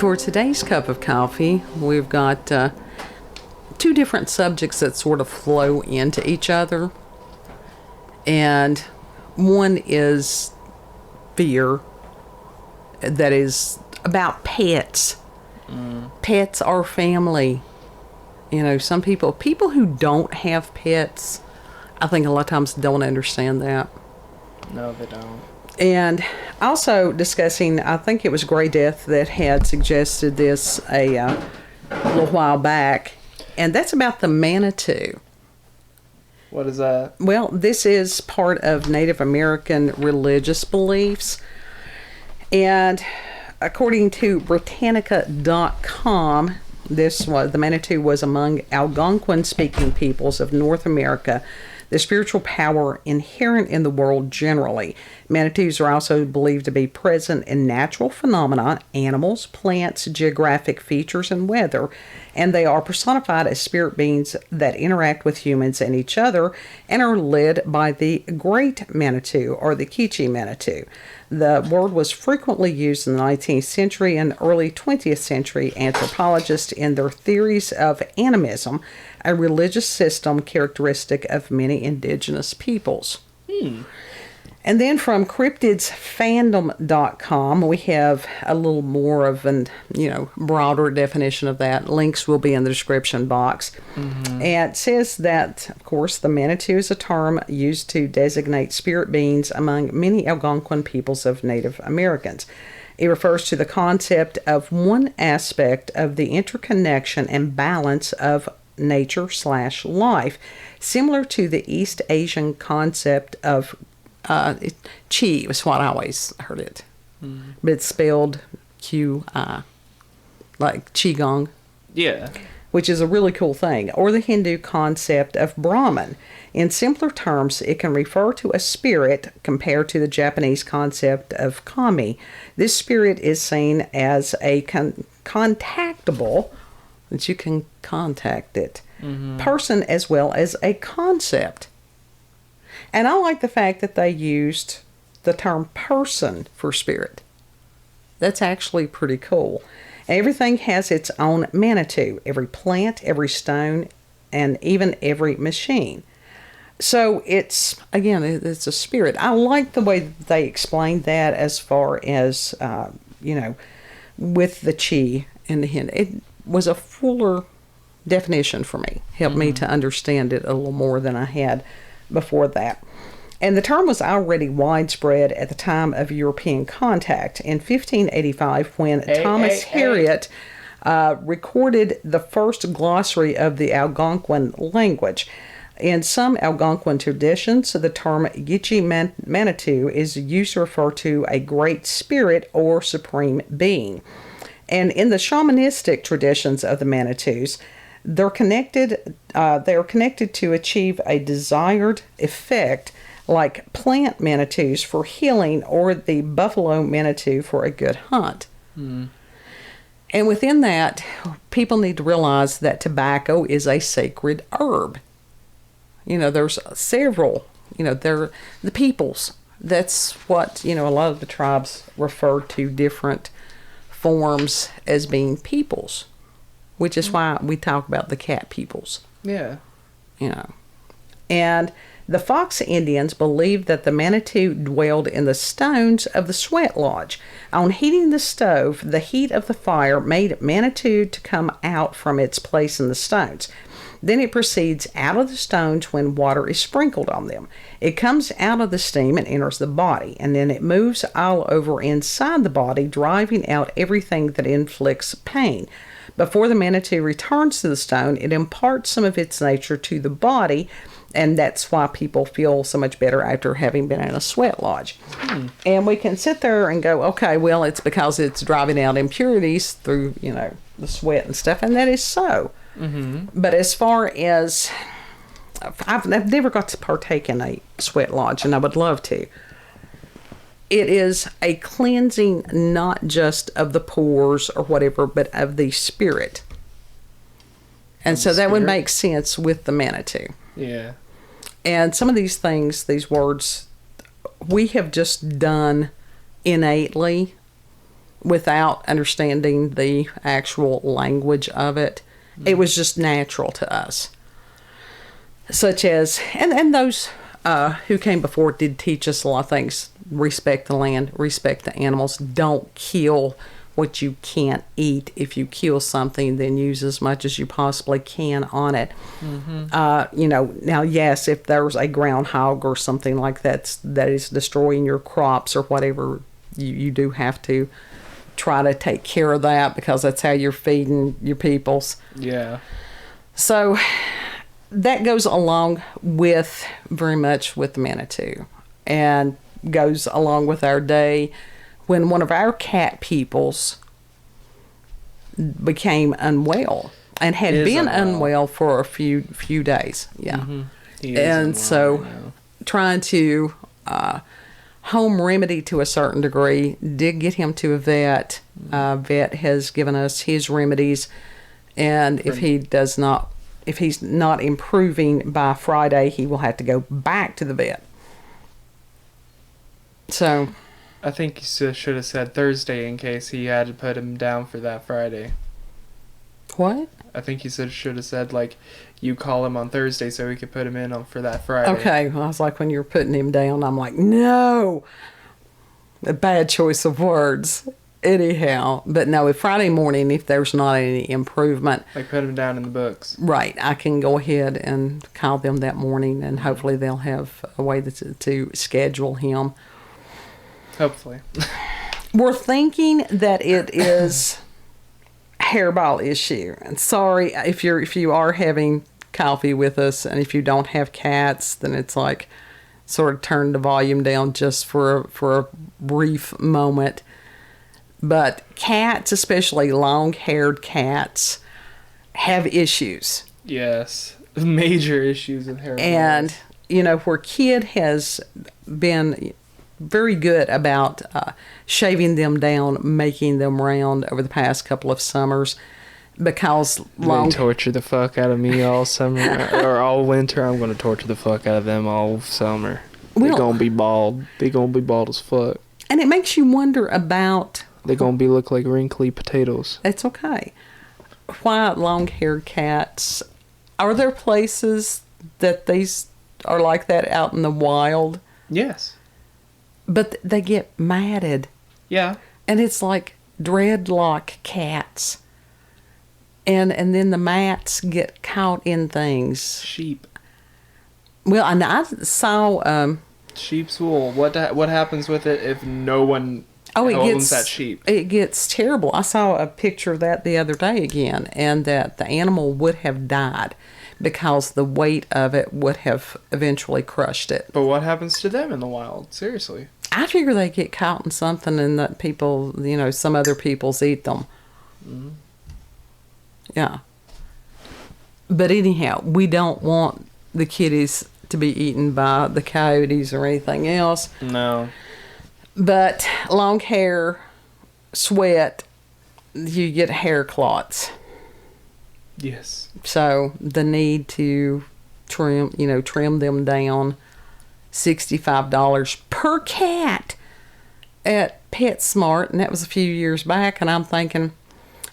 For today's cup of coffee, we've got two different subjects that sort of flow into each other. And one is fear that is about pets. Pets are family. You know, some people who don't have pets, I think a lot of times don't understand that. No, they don't. And also discussing, I think it was Grey Death that had suggested this a little while back, and that's about the Manitou. What is that? Well, this is part of Native American religious beliefs, and according to Britannica.com, the Manitou was among Algonquin-speaking peoples of North America, the spiritual power inherent in the world generally. Manitous are also believed to be present in natural phenomena, animals, plants, geographic features, and weather, and they are personified as spirit beings that interact with humans and each other and are led by the Great Manitou or the Kichi Manitou. The word was frequently used in the 19th century and early 20th century anthropologists in their theories of animism, a religious system characteristic of many indigenous peoples. And then from cryptidsfandom.com, we have a little more of an, broader definition of that. Links will be in the description box. And it says that, of course, the Manitou is a term used to designate spirit beings among many Algonquin peoples of Native Americans. It refers to the concept of one aspect of the interconnection and balance of nature/life, similar to the East Asian concept of Qi was what I always heard it. But it's spelled Qi, like Qigong. Yeah. Which is a really cool thing. Or the Hindu concept of Brahman. In simpler terms, it can refer to a spirit compared to the Japanese concept of kami. This spirit is seen as a contactable, that you can contact it, person as well as a concept. And I like the fact that they used the term person for spirit. That's actually pretty cool. Everything has its own Manitou. Every plant, every stone, and even every machine. So it's a spirit. I like the way they explained that as far as, with the Qi and the Hindu. It was a fuller definition for me. Helped me to understand it a little more than I had before that. And the term was already widespread at the time of European contact. In 1585, when Thomas Harriot recorded the first glossary of the Algonquin language. In some Algonquin traditions, the term Gitche Manitou is used to refer to a great spirit or supreme being. And in the shamanistic traditions of the Manitous, they are connected to achieve a desired effect, like plant Manitous for healing or the buffalo Manitou for a good hunt. And within that, people need to realize that tobacco is a sacred herb. There's several, they're the peoples. That's what, a lot of the tribes refer to different forms as being peoples, which is why we talk about the cat peoples. Yeah. And the Fox Indians believed that the Manitou dwelled in the stones of the sweat lodge. On heating the stove, the heat of the fire made Manitou to come out from its place in the stones. Then it proceeds out of the stones when water is sprinkled on them. It comes out of the steam and enters the body, and then it moves all over inside the body, driving out everything that inflicts pain. Before the Manitou returns to the stone, it imparts some of its nature to the body, and that's why people feel so much better after having been in a sweat lodge. And we can sit there and go, okay, well, it's because it's driving out impurities through, the sweat and stuff, and that is so. But as far as, I've never got to partake in a sweat lodge, and I would love to. It is a cleansing not just of the pores or whatever, but of the spirit. And so that would make sense with the Manitou. Yeah. And some of these things, these words, we have just done innately without understanding the actual language of it. It was just natural to us. Such as, and those who came before did teach us a lot of things. Respect the land, respect the animals. Don't kill what you can't eat. If you kill something, then use as much as you possibly can on it. Now, yes, if there's a groundhog or something like that is destroying your crops or whatever, you do have to try to take care of that, because that's how you're feeding your peoples. Yeah. So that goes along with very much with the Manitou, and goes along with our day when one of our cat peoples became unwell and had been unwell for a few days. Yeah. Mm-hmm. And so trying to home remedy to a certain degree, did get him to a vet. Vet has given us his remedies, and if he's not improving by Friday, he will have to go back to the vet. So I think he should have said Thursday in case he had to put him down for that Friday. What? I think he should have said, like, you call him on Thursday so we could put him in for that Friday. Okay. Well, I was like, when you were putting him down, I'm like, no. A bad choice of words. Anyhow. But no, if Friday morning, if there's not any improvement. Like, put him down in the books. Right. I can go ahead and call them that morning, and hopefully they'll have a way to schedule him. Hopefully. We're thinking that it is hairball issue. And sorry if you are having coffee with us, and if you don't have cats, then it's like sort of turn the volume down just for a brief moment. But cats, especially long-haired cats, have issues. Yes. Major issues with hair. And, where Kid has been very good about shaving them down, making them round over the past couple of summers, because They torture the fuck out of me all summer or all winter. I'm going to torture the fuck out of them all summer. They're going to be bald. They're going to be bald as fuck. And it makes you wonder about... They're going to look like wrinkly potatoes. It's okay. Why long-haired cats? Are there places that these are like that out in the wild? Yes. But they get matted. Yeah. And it's like dreadlock cats. And then the mats get caught in things. Sheep. Well, and I saw... sheep's wool. What happens with it if no one owns that sheep? It gets terrible. I saw a picture of that the other day again, and that the animal would have died because the weight of it would have eventually crushed it. But what happens to them in the wild? Seriously. I figure they get caught in something, and that people, some other peoples eat them. Mm-hmm. Yeah. But anyhow, we don't want the kitties to be eaten by the coyotes or anything else. No. But long hair, sweat, you get hair clots. Yes. So the need to trim them down, $65 per cat at PetSmart, and that was a few years back, and I'm thinking,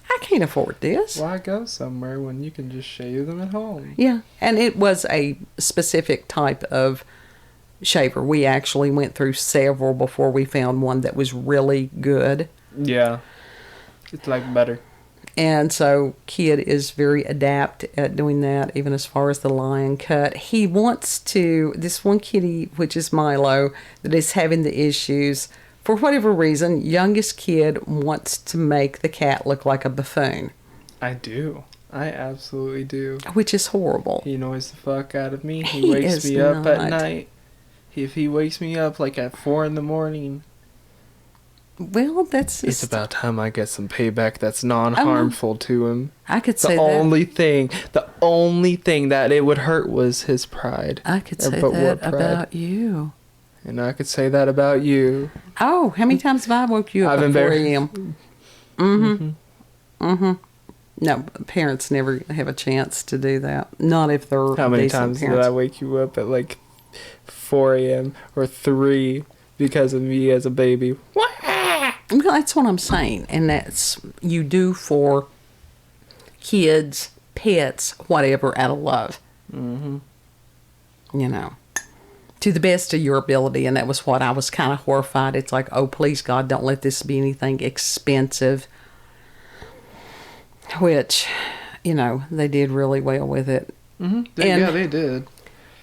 I can't afford this. Why go somewhere when you can just shave them at home? Yeah, and it was a specific type of shaver. We actually went through several before we found one that was really good. Yeah. It's like butter. And so Kid is very adept at doing that, even as far as the line cut. He wants to, this one kitty, which is Milo, that is having the issues, for whatever reason, youngest kid wants to make the cat look like a buffoon. I do. I absolutely do. Which is horrible. He annoys the fuck out of me. He wakes me up at night. If he wakes me up like at 4 a.m. Well, that's... It's about time I get some payback that's non-harmful to him. I could say the only thing that it would hurt was his pride. I could say that about you. And I could say that about you. Oh, how many times have I woke you up at 4 a.m.? Mm-hmm. Mm-hmm. No, parents never have a chance to do that. Not if they're How many times parents. did I wake you up at like 4 a.m. or 3 because of me as a baby? Well, that's what I'm saying. And that's, you do for kids, pets, whatever, out of love. Mm-hmm. You know, to the best of your ability. And that was what I was kind of horrified. It's like, oh, please, God, don't let this be anything expensive. Which, you know, they did really well with it. Mm-hmm. Yeah, they did.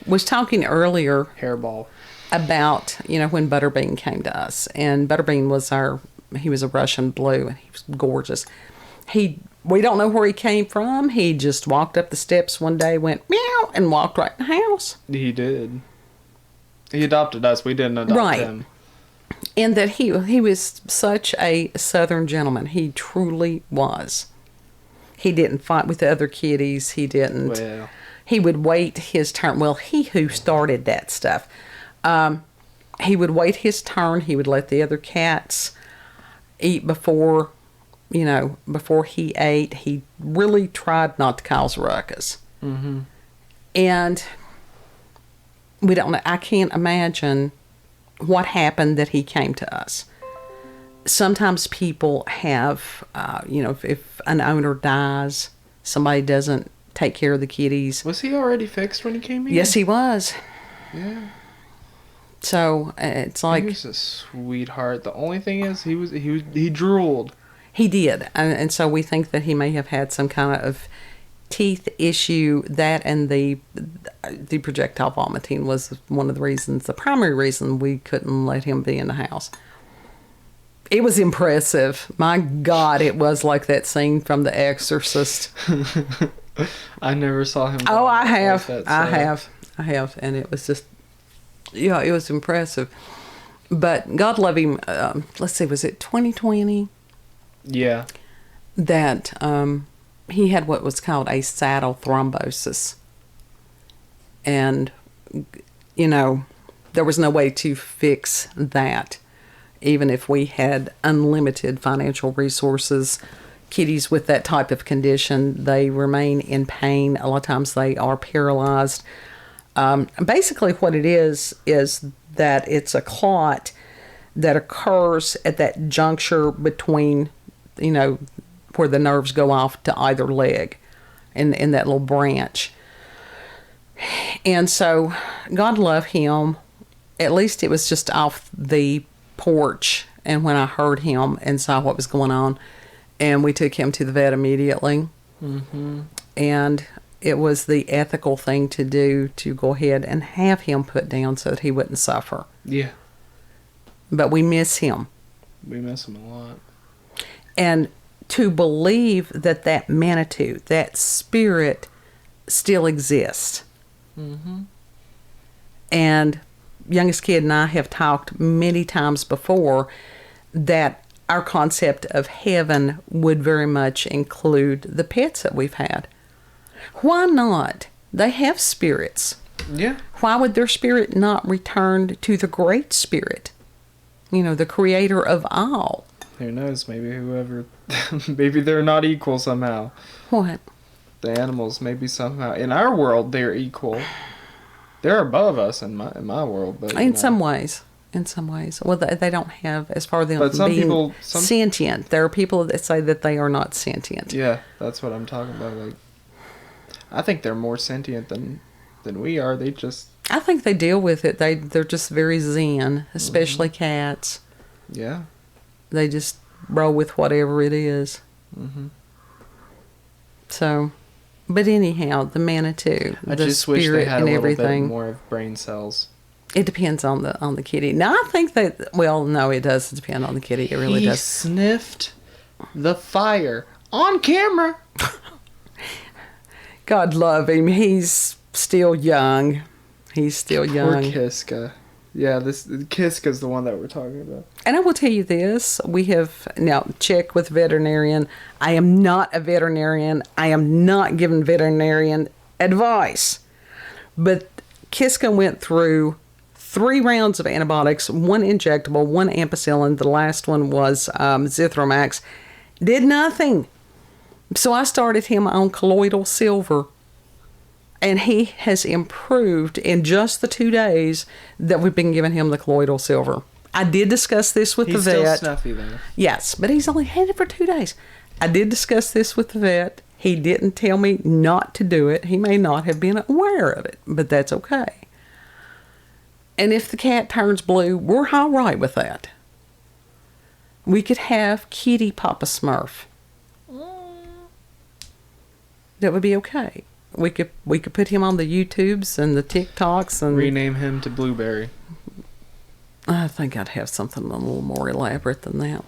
Was talking earlier Hairball. about, you know, when Butterbean came to us. And Butterbean was he was a Russian blue, and he was gorgeous. We don't know where he came from. He just walked up the steps one day, went meow, and walked right in the house. He did. He adopted us. We didn't adopt him. And that he was such a Southern gentleman. He truly was. He didn't fight with the other kitties. He didn't. Well. He would wait his turn. Well, he who started that stuff. He would wait his turn. He would let the other cats eat before he ate. He really tried not to cause ruckus. Mm-hmm. And we don't know. I can't imagine what happened that he came to us. Sometimes people have, if an owner dies, somebody doesn't take care of the kitties. Was he already fixed when he came here? Yes, he was. Yeah. So it's like, he was a sweetheart. The only thing is, he drooled. He did, and so we think that he may have had some kind of teeth issue. That and the projectile vomiting was one of the reasons, the primary reason we couldn't let him be in the house. It was impressive. My God, it was like that scene from The Exorcist. I never saw him. Oh, I have. I have. And it was just, yeah, it was impressive. But God love him. Let's see, was it 2020? Yeah. That he had what was called a saddle thrombosis. And, you know, there was no way to fix that. Even if we had unlimited financial resources, kitties with that type of condition, they remain in pain. A lot of times they are paralyzed. Basically what it is that it's a clot that occurs at that juncture between, you know, where the nerves go off to either leg in that little branch. And so God love him. At least it was just off the porch, and when I heard him and saw what was going on, and we took him to the vet immediately. Mm-hmm. And it was the ethical thing to do, to go ahead and have him put down so that he wouldn't suffer. Yeah. But we miss him. We miss him a lot. And to believe that Manitou, that spirit, still exists. Mm-hmm. And youngest kid and I have talked many times before that our concept of heaven would very much include the pets that we've had. Why not? They have spirits. Yeah. Why would their spirit not return to the great spirit? You know, the creator of all. Who knows? Maybe they're not equal somehow. What? The animals, maybe somehow. In our world, they're equal. They're above us in my world, but in some ways. Well, they don't have, as far as them but being sentient. There are people that say that they are not sentient. Yeah, that's what I'm talking about. Like, I think they're more sentient than we are. I think they deal with it. They're just very zen, especially cats. Yeah. They just roll with whatever it is. Mm-hmm. So. But anyhow, the Manitou, I the just spirit wish they had and a little everything. bit more of brain cells. It depends on the kitty. Now I think that, well, no, it does depend on the kitty. It really does. He sniffed the fire on camera. God love him. He's still young. Poor Kiska. Yeah, Kiska's the one that we're talking about. And I will tell you this, we have now checked with veterinarian. I am not a veterinarian. I am not giving veterinarian advice. But Kiska went through 3 rounds of antibiotics, 1 injectable, 1 ampicillin. The last one was Zithromax. Did nothing. So I started him on colloidal silver. And he has improved in just the 2 days that we've been giving him the colloidal silver. I did discuss this with the vet. He's still snuffy, though. Yes, but he's only had it for 2 days. I did discuss this with the vet. He didn't tell me not to do it. He may not have been aware of it, but that's okay. And if the cat turns blue, we're all right with that. We could have Kitty Papa Smurf. That would be okay. We could put him on the YouTubes and the TikToks and rename him to Blueberry. I think I'd have something a little more elaborate than that.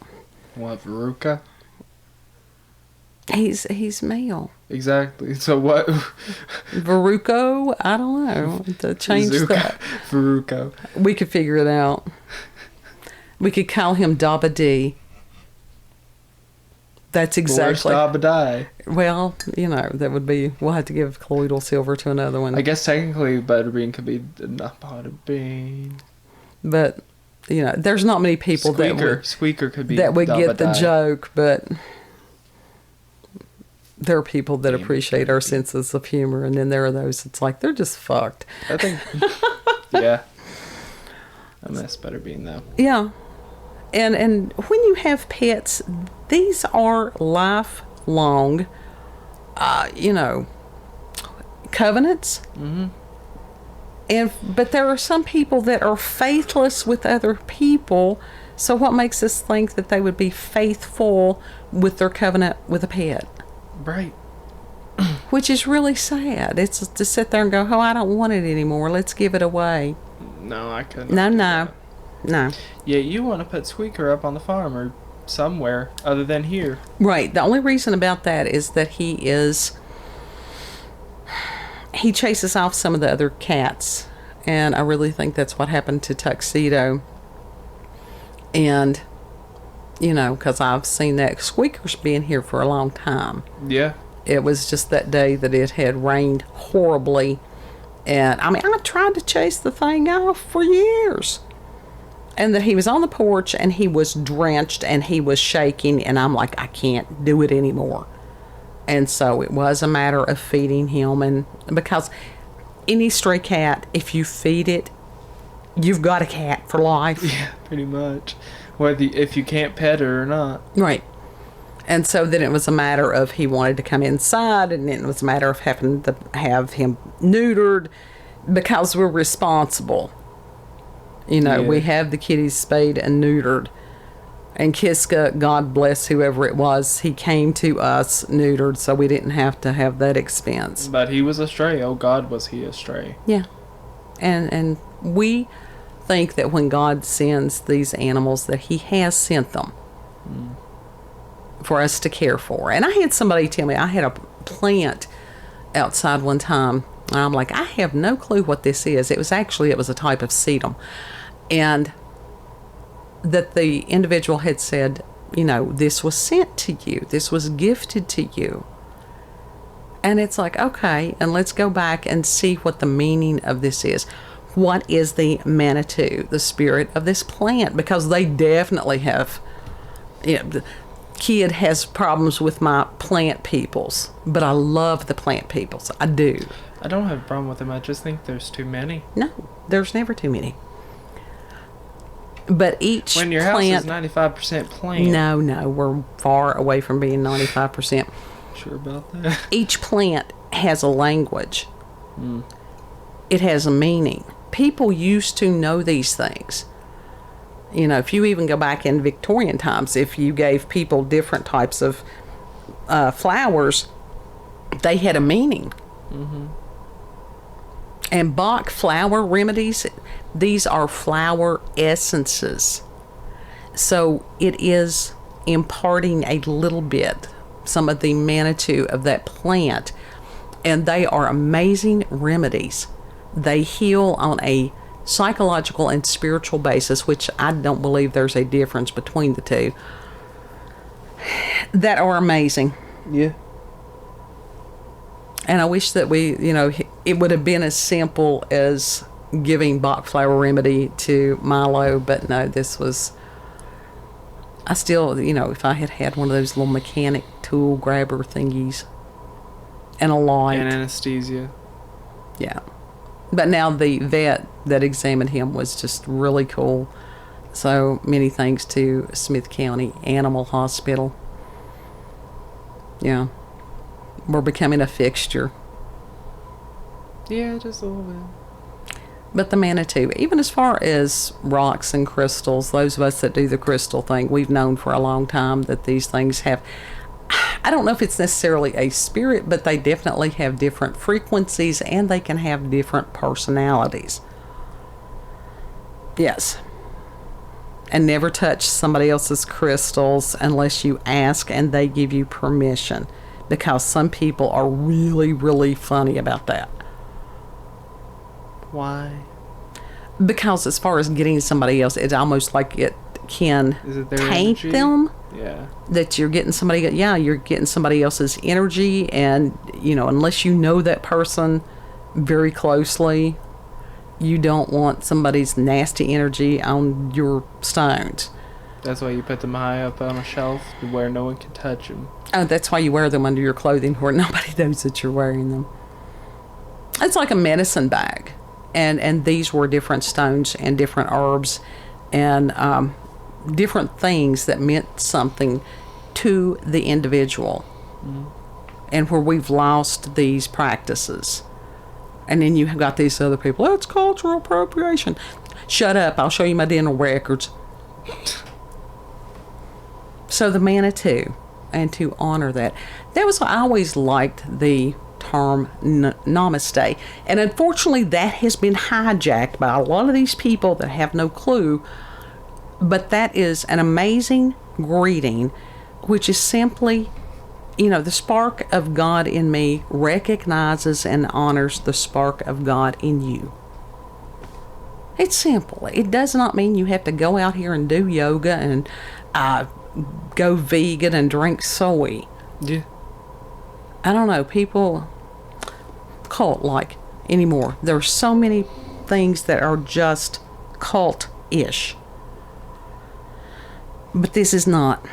What, Veruca? He's male. Exactly. So what? Veruco? I don't know. To change that. Veruco. We could figure it out. We could call him Dabba D. That's exactly. Dabba Die. Well, that would be. We'll have to give colloidal silver to another one. I guess technically Butterbean could be not Butterbean. But there's not many people Squeaker could be that would Dabba get the Die. joke, but there are people that appreciate our senses of humor, and then there are those it's like they're just fucked. I think. Yeah. I miss Butterbean though. Yeah. And when you have pets, these are lifelong, covenants. Mm-hmm. But there are some people that are faithless with other people. So what makes us think that they would be faithful with their covenant with a pet? Right. Which is really sad. It's to sit there and go, oh, I don't want it anymore. Let's give it away. No, I couldn't. No. Yeah, you want to put Squeaker up on the farm or somewhere other than here. Right. The only reason about that is that he chases off some of the other cats. And I really think that's what happened to Tuxedo. And, because I've seen that. Squeaker's been here for a long time. Yeah. It was just that day that it had rained horribly. And, I tried to chase the thing off for years. And that he was on the porch and he was drenched and he was shaking. And I'm like, I can't do it anymore. And so it was a matter of feeding him. And because any stray cat, if you feed it, you've got a cat for life. Yeah, pretty much. If you can't pet her or not. Right. And so then it was a matter of he wanted to come inside, and then it was a matter of having to have him neutered because we're responsible. Yeah. We have the kitties spayed and neutered. And Kiska, God bless whoever it was, he came to us neutered, so we didn't have to have that expense. But he was a stray. Oh, God, was he a stray. Yeah. And we think that when God sends these animals that he has sent them for us to care for. And I had somebody tell me, I had a plant outside one time, and I'm like, I have no clue what this is. It was a type of sedum. And that the individual had said, this was sent to you. This was gifted to you. And it's like, okay, and let's go back and see what the meaning of this is. What is the Manitou, the spirit of this plant? Because they definitely have, the kid has problems with my plant peoples, but I love the plant peoples. I do. I don't have a problem with them. I just think there's too many. No, there's never too many. But each when your plant, house is 95% plant. No, we're far away from being 95%. Sure about that. Each plant has a language. It has a meaning. People used to know these things. If you even go back in Victorian times, if you gave people different types of flowers, they had a meaning. Mm-hmm. And Bach flower remedies, these are flower essences. So it is imparting a little bit, some of the Manitou of that plant. And they are amazing remedies. They heal on a psychological and spiritual basis, which I don't believe there's a difference between the two, that are amazing. Yeah. And I wish that it would have been as simple as giving Bach flower remedy to Milo, but no, this was, I still, if I had had one of those little mechanic tool grabber thingies and a light. And anesthesia. Yeah. But now the vet that examined him was just really cool. So many thanks to Smith County Animal Hospital. Yeah. We're becoming a fixture. Yeah, just a little bit. But the Manitou, even as far as rocks and crystals, those of us that do the crystal thing, we've known for a long time that these things have, I don't know if it's necessarily a spirit, but they definitely have different frequencies and they can have different personalities. Yes. And never touch somebody else's crystals unless you ask and they give you permission, because some people are really, really funny about that. Why? Because as far as getting somebody else, it's almost like it can taint energy? them. Yeah. That you're getting you're getting somebody else's energy, and unless you know that person very closely, you don't want somebody's nasty energy on your stones. That's why you put them high up on a shelf where no one can touch them. Oh, that's why you wear them under your clothing where nobody knows that you're wearing them. It's like a medicine bag. And these were different stones and different herbs and different things that meant something to the individual. Mm. And where we've lost these practices. And then you have got these other people, that's cultural appropriation. Shut up, I'll show you my dental records. So the Manitou, and to honor that was, I always liked the term namaste, and unfortunately that has been hijacked by a lot of these people that have no clue, but that is an amazing greeting, which is simply, the spark of God in me recognizes and honors the spark of God in you. It's simple. It does not mean you have to go out here and do yoga and go vegan and drink soy. Yeah. I don't know, people cult-like anymore. There are so many things that are just cult-ish. But this is not.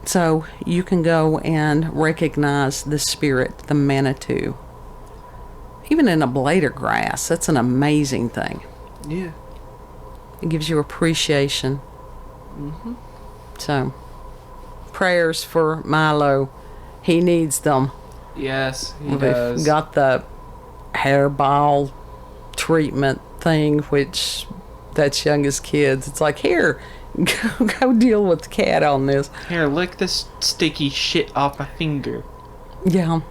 So you can go and recognize the spirit, the Manitou. Even in a blade of grass, that's an amazing thing. Yeah. It gives you appreciation. Mm-hmm. So, prayers for Milo. He needs them. Yes, he We've does. got the hairball treatment thing, which that's young as kids. It's like, here, go deal with the cat on this. Here, lick this sticky shit off my finger. Yeah,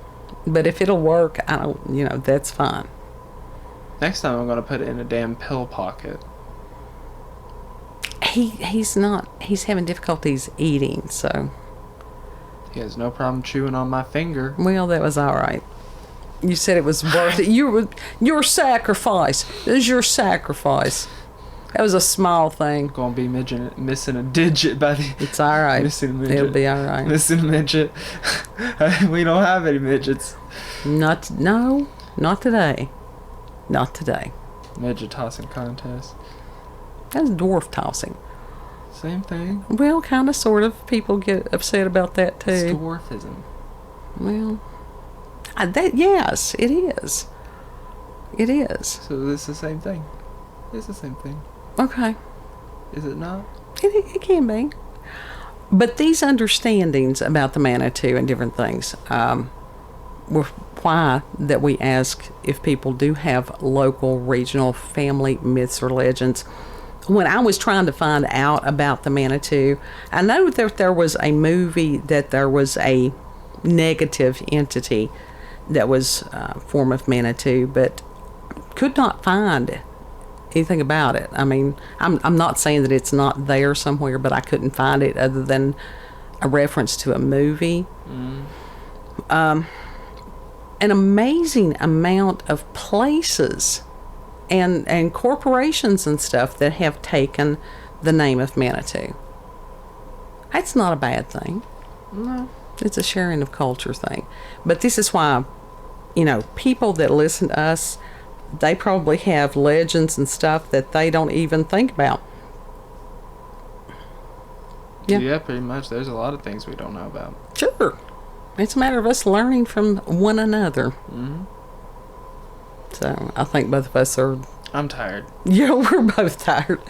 but if it'll work, I don't, that's fine. Next time I'm gonna put it in a damn pill pocket. He's having difficulties eating, so. He has no problem chewing on my finger. Well, that was all right. You said it was worth it. Your sacrifice. It was your sacrifice. That was a small thing. Gonna be missing a digit by the. It's all right. Missing a midget. It'll be all right. Missing a midget. We don't have any midgets. Not today. Not today. Midget tossing contest. That's dwarf tossing. Same thing. Well, kind of, sort of. People get upset about that too. It's dwarfism. Well, yes, it is. It is. So it's the same thing. It's the same thing. Okay. Is it not? It can be. But these understandings about the Manitou and different things were why that we ask if people do have local, regional family myths or legends. When I was trying to find out about the Manitou, I know that there was a movie that there was a negative entity that was a form of Manitou, but could not find anything about it. I mean, I'm not saying that it's not there somewhere, but I couldn't find it other than a reference to a movie. An amazing amount of places and corporations and stuff that have taken the name of Manitou. That's not a bad thing. No. It's a sharing of culture thing. But this is why, people that listen to us, they probably have legends and stuff that they don't even think about. Yeah, pretty much. There's a lot of things we don't know about. Sure. It's a matter of us learning from one another. Mm-hmm. So I think both of us are I'm tired. Yeah, we're both tired.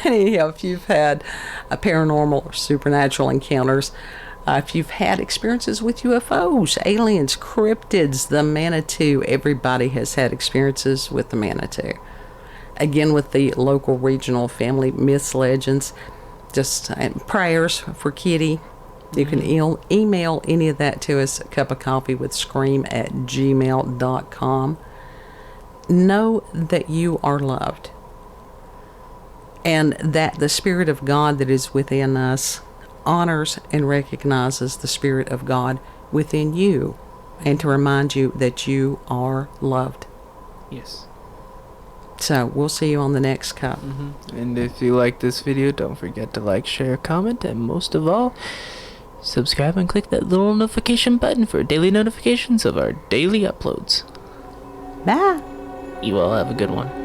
Anyhow, if you've had a paranormal or supernatural encounters, if you've had experiences with UFOs, aliens, cryptids, the Manitou, everybody has had experiences with the Manitou. Again, with the local, regional, family myths, legends, just prayers for Kitty. You can email any of that to us at cupofcoffeewithscream@gmail.com. Know that you are loved, and that the Spirit of God that is within us honors and recognizes the Spirit of God within you, and to remind you that you are loved. Yes. So we'll see you on the next cup. And if you like this video, don't forget to like, share, comment, and most of all, subscribe and click that little notification button for daily notifications of our daily uploads. Bye. You all have a good one.